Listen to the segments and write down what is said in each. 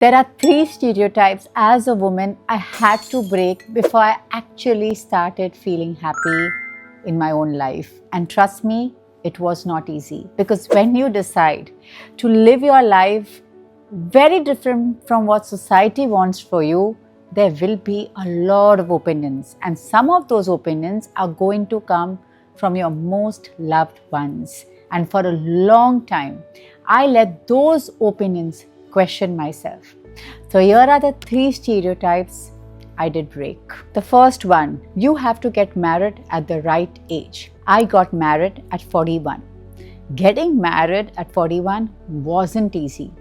There are three stereotypes as a woman I had to break before I actually started feeling happy in my own life. And trust me, it was not easy, because when you decide to live your life very different from what society wants for you, there will be a lot of opinions, and some of those opinions are going to come from your most loved ones. And for a long time, I let those opinions question myself. So here are the three stereotypes I did break. The first one, you have to get married at the right age. I got married at 41. Getting married at 41 wasn't easy.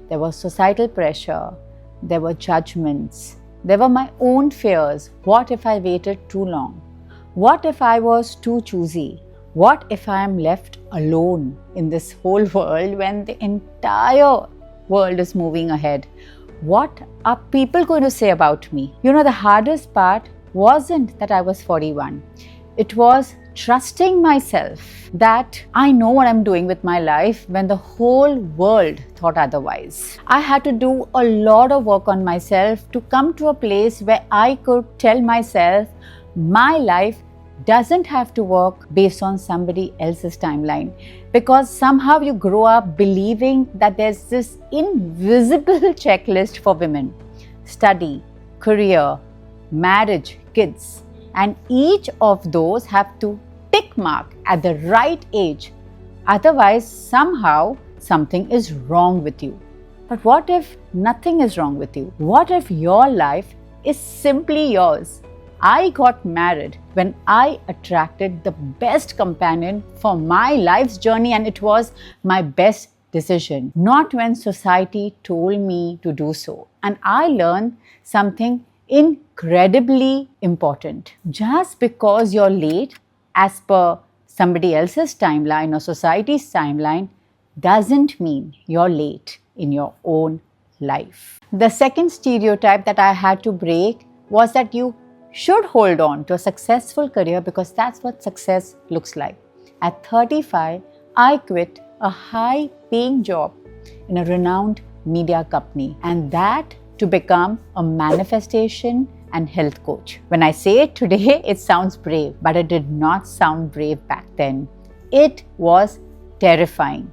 There was societal pressure, there were judgments, there were my own fears. What if I waited too long? What if I was too choosy? What if I am left alone in this whole world when the entire world is moving ahead? What are people going to say about me? The hardest part wasn't that I was 41. It was trusting myself that I know what I'm doing with my life when the whole world thought otherwise. I had to do a lot of work on myself to come to a place where I could tell myself my life doesn't have to work based on somebody else's timeline, because somehow you grow up believing that there's this invisible checklist for women: study, career, marriage, kids, and each of those have to tick mark at the right age, otherwise somehow something is wrong with you. But what if nothing is wrong with you? What if your life is simply yours? I got married when I attracted the best companion for my life's journey, and it was my best decision, not when society told me to do so. And I learned something incredibly important. Just because you're late as per somebody else's timeline or society's timeline doesn't mean you're late in your own life. The second stereotype that I had to break was that you should hold on to a successful career because that's what success looks like. At 35, I quit a high-paying job in a renowned media company, and that to become a manifestation and health coach. When I say it today, it sounds brave, but it did not sound brave back then. It was terrifying,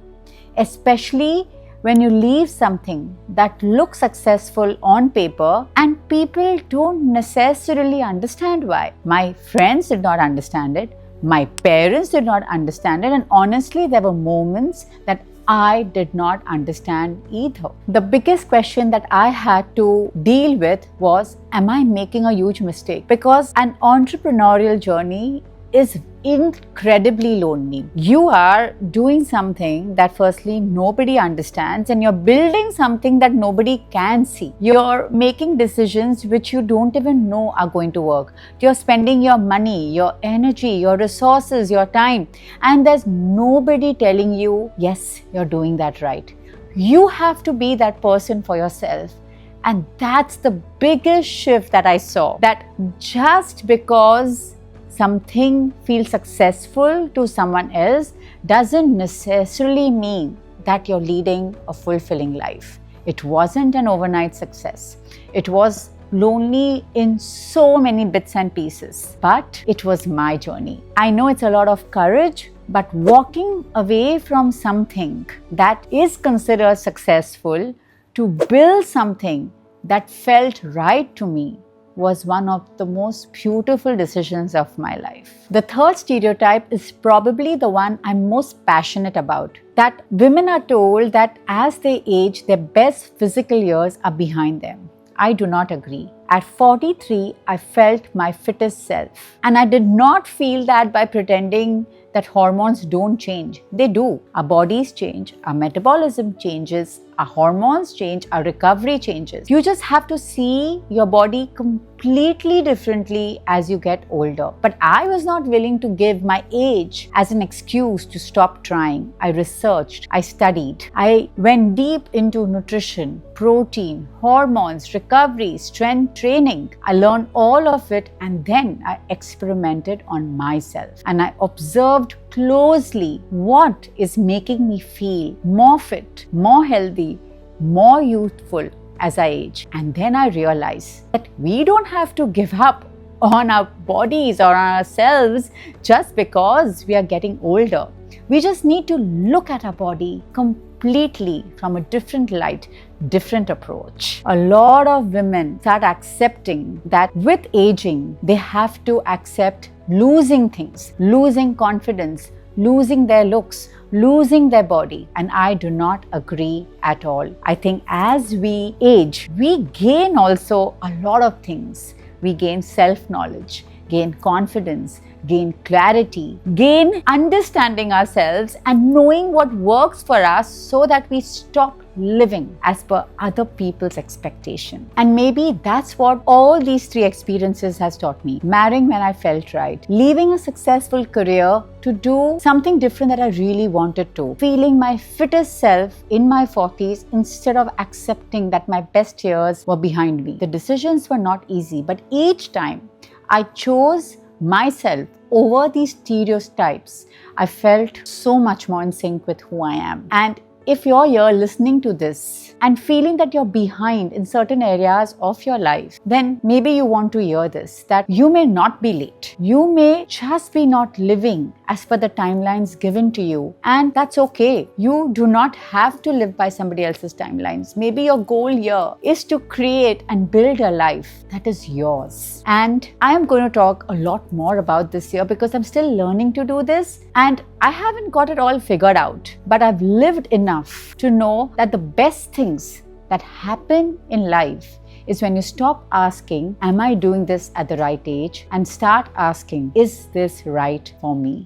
especially when you leave something that looks successful on paper and people don't necessarily understand why. My friends did not understand it. My parents did not understand it. And honestly, there were moments that I did not understand either. The biggest question that I had to deal with was, am I making a huge mistake? Because an entrepreneurial journey is incredibly lonely. You are doing something that firstly nobody understands, and you're building something that nobody can see. You're making decisions which you don't even know are going to work. You're spending your money, your energy, your resources, your time, and there's nobody telling you, yes, you're doing that right. You have to be that person for yourself. And that's the biggest shift that I saw, that just because something feels successful to someone else doesn't necessarily mean that you're leading a fulfilling life. It wasn't an overnight success. It was lonely in so many bits and pieces, but it was my journey. I know it's a lot of courage, but walking away from something that is considered successful to build something that felt right to me was one of the most beautiful decisions of my life. The third stereotype is probably the one I'm most passionate about, that women are told that as they age, their best physical years are behind them. I do not agree. At 43, I felt my fittest self. And I did not feel that by pretending that hormones don't change. They do. Our bodies change, our metabolism changes, our hormones change, our recovery changes. You just have to see your body completely differently as you get older. But I was not willing to give my age as an excuse to stop trying. I researched, I studied, I went deep into nutrition, protein, hormones, recovery, strength training. I learned all of it, and then I experimented on myself. And I observed closely what is making me feel more fit, more healthy, more youthful, as I age. And then I realized that we don't have to give up on our bodies or on ourselves just because we are getting older. We just need to look at our body completely from a different light, different approach. A lot of women start accepting that with aging, they have to accept losing things, losing confidence, losing their looks, losing their body. And I do not agree at all. I think as we age, we gain also a lot of things. We gain self-knowledge, gain confidence, gain clarity, gain understanding ourselves and knowing what works for us so that we stop living as per other people's expectation. And maybe that's what all these 3 experiences has taught me. Marrying when I felt right, leaving a successful career to do something different that I really wanted to, feeling my fittest self in my 40s instead of accepting that my best years were behind me. The decisions were not easy, but each time I chose myself over these stereotypes, I felt so much more in sync with who I am. And if you're here listening to this and feeling that you're behind in certain areas of your life, then maybe you want to hear this, that you may not be late. You may just be not living as per the timelines given to you, and that's okay. You do not have to live by somebody else's timelines. Maybe your goal here is to create and build a life that is yours. And I am going to talk a lot more about this here because I'm still learning to do this and I haven't got it all figured out, but I've lived enough to know that the best things that happen in life is when you stop asking, am I doing this at the right age? And start asking, is this right for me?